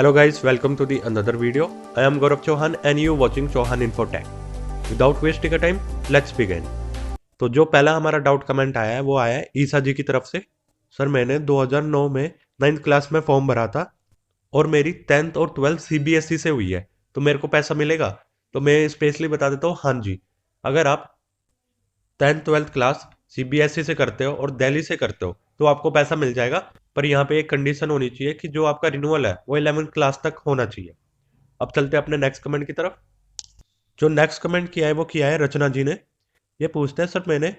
Hello guys, welcome to the another video. I am Gaurav Chauhan and you watching Chauhan Infotech. Without wasting a time, let's begin. तो जो पहला हमारा doubt comment आया है वो आया है ईसा जी की तरफ से। सर मैंने 2009 में 9th क्लास में फॉर्म भरा था और मेरी 10th और 12th CBSE से हुई है, तो मेरे को पैसा मिलेगा? तो मैं स्पेशली बता देता हूँ, हाँ जी। अगर आप 10th 12th क्लास CBSE से करते हो और दिल्ली से करते हो तो आपको पैसा मिल जाएगा, पर यहाँ पे एक कंडीशन होनी चाहिए कि जो आपका रिन्यूअल है वो 11th क्लास तक होना चाहिए। अब चलते हैं अपने नेक्स्ट कमेंट की तरफ। जो नेक्स्ट कमेंट किया है वो किया है रचना जी ने। ये पूछते हैं, सर मैंने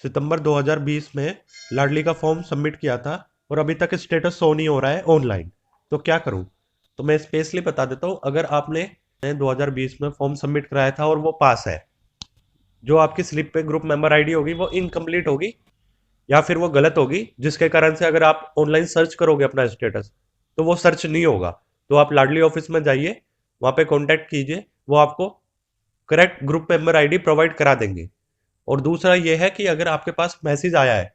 सितंबर 2020 में लाडली का फॉर्म सबमिट किया था और अभी तक स्टेटस शो नहीं हो रहा है ऑनलाइन, तो क्या करूं? तो मैं स्पेशली बता देता हूं, अगर आपने 2020 में फॉर्म सबमिट कराया था और वो पास है, जो आपकी स्लिप पे ग्रुप मेंबर आईडी होगी वो इनकम्प्लीट होगी या फिर वो गलत होगी, जिसके कारण से अगर आप ऑनलाइन सर्च करोगे अपना स्टेटस तो वो सर्च नहीं होगा। तो आप लाडली ऑफिस में जाइए, वहां पे कांटेक्ट कीजिए, वो आपको correct group member ID provide करा देंगे। और दूसरा ये है कि अगर आपके पास मैसेज आया है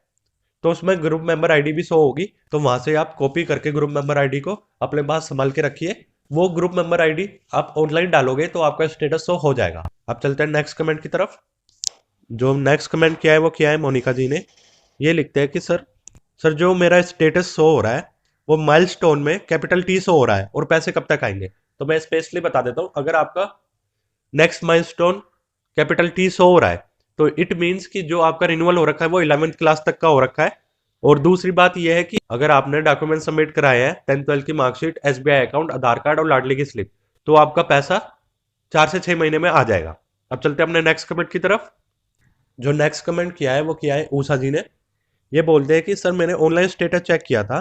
तो उसमें ग्रुप मेंबर आईडी भी शो होगी, तो वहां से आप कॉपी करके ग्रुप मेंबर आईडी को अपने पास संभाल के रखिए। वो ग्रुप मेंबर आईडी आप ऑनलाइन डालोगे तो आपका स्टेटस शो हो जाएगा। अब चलते हैं नेक्स्ट कमेंट की तरफ। जो नेक्स्ट कमेंट किया है वो किया है मोनिका जी ने। ये लिखते हैं कि सर जो मेरा स्टेटस शो हो रहा है वो माइलस्टोन में कैपिटल T शो हो रहा है और पैसे कब तक आएंगे? तो मैं स्पेशली बता देता हूँ, अगर आपका next milestone capital T show हो रहा है तो इट मीन्स कि जो आपका रिन्यूअल हो रखा है वो 11th क्लास तक का हो रखा है। और दूसरी बात यह है कि अगर आपने डॉक्यूमेंट सबमिट कराए हैं 10th 12th की मार्कशीट, SBI अकाउंट, आधार कार्ड और लाडली की स्लिप, तो आपका पैसा 4 से 6 महीने में आ जाएगा। अब चलते हैं अपने नेक्स्ट कमेंट की तरफ। जो नेक्स्ट कमेंट किया है वो किया है ऊषा जी ने। ये बोलते हैं कि सर मैंने ऑनलाइन स्टेटस चेक किया था,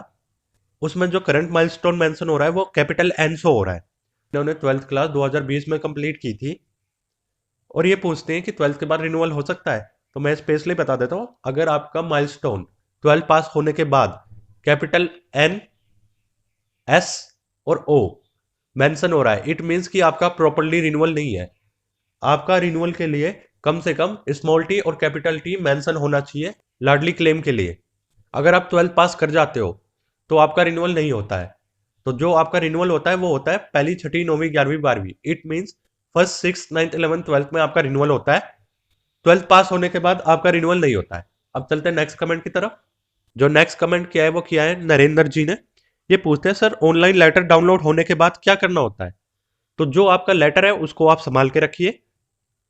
उसमें जो करंट माइलस्टोन मेंशन हो रहा है वो कैपिटल N शो हो रहा है। इन्होंने 12th क्लास 2020 में कंप्लीट की थी और ये पूछते हैं कि 12th के बाद रिन्यूअल हो सकता है। तो मैं स्पेशली बता देता हूँ, अगर आपका माइलस्टोन 12 पास होने के बाद कैपिटल N, S और O मेंशन हो रहा है, इट मीन्स कि आपका प्रॉपर्ली रिन्यूअल नहीं है। आपका रिन्यूअल के लिए कम से कम स्मॉल टी और कैपिटल T मेंशन होना चाहिए लाडली क्लेम के लिए। अगर आप 12 पास कर जाते हो तो आपका रिन्यूअल नहीं होता है। तो जो आपका रिन्यूअल होता है वो होता है पहली, छठी, 9वीं, 11वीं, 12वीं। It means first, 6th, 9th, 11th, 12th में आपका रिन्यूअल होता है। 12th पास होने के बाद आपका रिन्यूअल नहीं होता है। अब चलते हैं नेक्स्ट कमेंट की तरफ। जो नेक्स्ट कमेंट किया है वो किया है नरेंद्र जी ने। ये पूछते हैं, सर ऑनलाइन लेटर डाउनलोड होने के बाद क्या करना होता है? तो जो आपका लेटर है उसको आप संभाल के रखिए।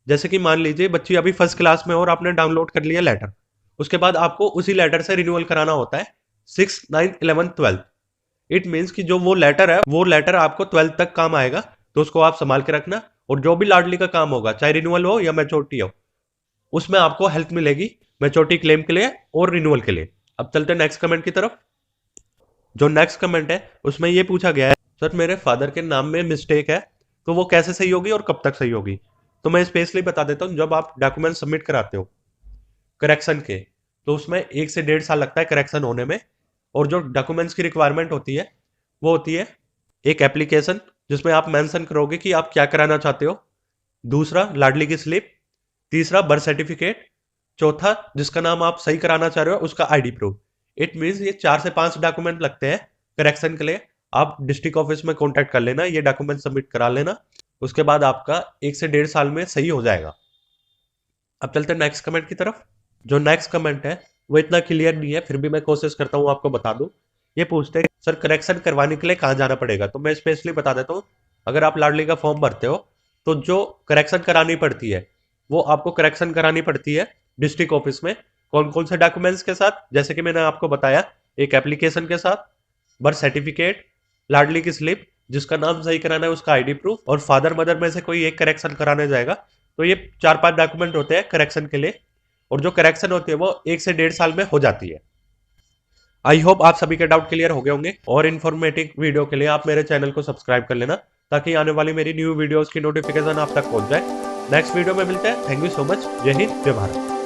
जैसे कि मान लीजिए बच्ची अभी फर्स्ट क्लास में और आपने डाउनलोड कर लिया लेटर, उसके बाद आपको उसी लेटर से रिन्यूअल कराना होता है 6th, 9th, 11th, 12th। It means कि जो वो लेटर है वो लेटर आपको 12th तक काम आएगा, तो उसको आप संभाल के रखना। और जो भी लाडली का काम होगा, चाहे रिन्यूअल हो या मैच्योरिटी हो, उसमें आपको हेल्प मिलेगी मैच्योरिटी क्लेम के लिए और रिन्यूअल के लिए। अब चलते हैं नेक्स्ट कमेंट की तरफ। जो नेक्स्ट कमेंट है उसमें ये पूछा गया है, सर मेरे फादर के नाम में मिस्टेक है तो वो कैसे सही होगी और कब तक सही होगी? तो मैं स्पेशली बता देता हूँ, जब आप डॉक्यूमेंट सबमिट कराते हो करेक्शन के, तो उसमें 1 से 1.5 साल लगता है करेक्शन होने में। और जो डॉक्यूमेंट्स की रिक्वायरमेंट होती है वो होती है एक एप्लीकेशन जिसमें आप मेंशन करोगे कि आप क्या कराना चाहते हो, दूसरा लाडली की स्लिप, तीसरा बर्थ सर्टिफिकेट, चौथा जिसका नाम आप सही कराना चाह रहे हो उसका आईडी प्रूफ। इट मीन्स ये 4 से 5 डॉक्यूमेंट लगते हैं करेक्शन के लिए। आप डिस्ट्रिक्ट ऑफिस में कॉन्टेक्ट कर लेना, ये डॉक्यूमेंट सबमिट करा लेना, उसके बाद आपका 1 से 1.5 साल में सही हो जाएगा। अब चलते हैं नेक्स्ट कमेंट की तरफ। जो नेक्स्ट कमेंट है वो इतना क्लियर नहीं है, फिर भी मैं कोशिश करता हूँ आपको बता दूं। ये पूछते हैं, सर करेक्शन करवाने के लिए कहाँ जाना पड़ेगा? तो मैं स्पेशली बता देता हूँ, अगर आप लाडली का फॉर्म भरते हो तो जो करेक्शन करानी पड़ती है वो आपको करेक्शन करानी पड़ती है डिस्ट्रिक्ट ऑफिस में। कौन कौन से डॉक्यूमेंट्स के साथ? जैसे कि मैंने आपको बताया, एक एप्लीकेशन के साथ, बर्थ सर्टिफिकेट, लाडली की स्लिप, जिसका नाम सही कराना है उसका आईडी प्रूफ, और फादर मदर में से कोई एक करेक्शन कराने जाएगा। तो ये 4-5 डॉक्यूमेंट होते हैं करेक्शन के लिए, और जो करेक्शन होती है वो 1 से 1.5 साल में हो जाती है। आई होप आप सभी के डाउट क्लियर हो गए होंगे, और इन्फॉर्मेटिव वीडियो के लिए आप मेरे चैनल को सब्सक्राइब कर लेना ताकि आने वाली मेरी न्यू वीडियोस की नोटिफिकेशन आप तक पहुंच जाए। नेक्स्ट वीडियो में मिलते हैं। Thank you so much. जय हिंद, जय भारत।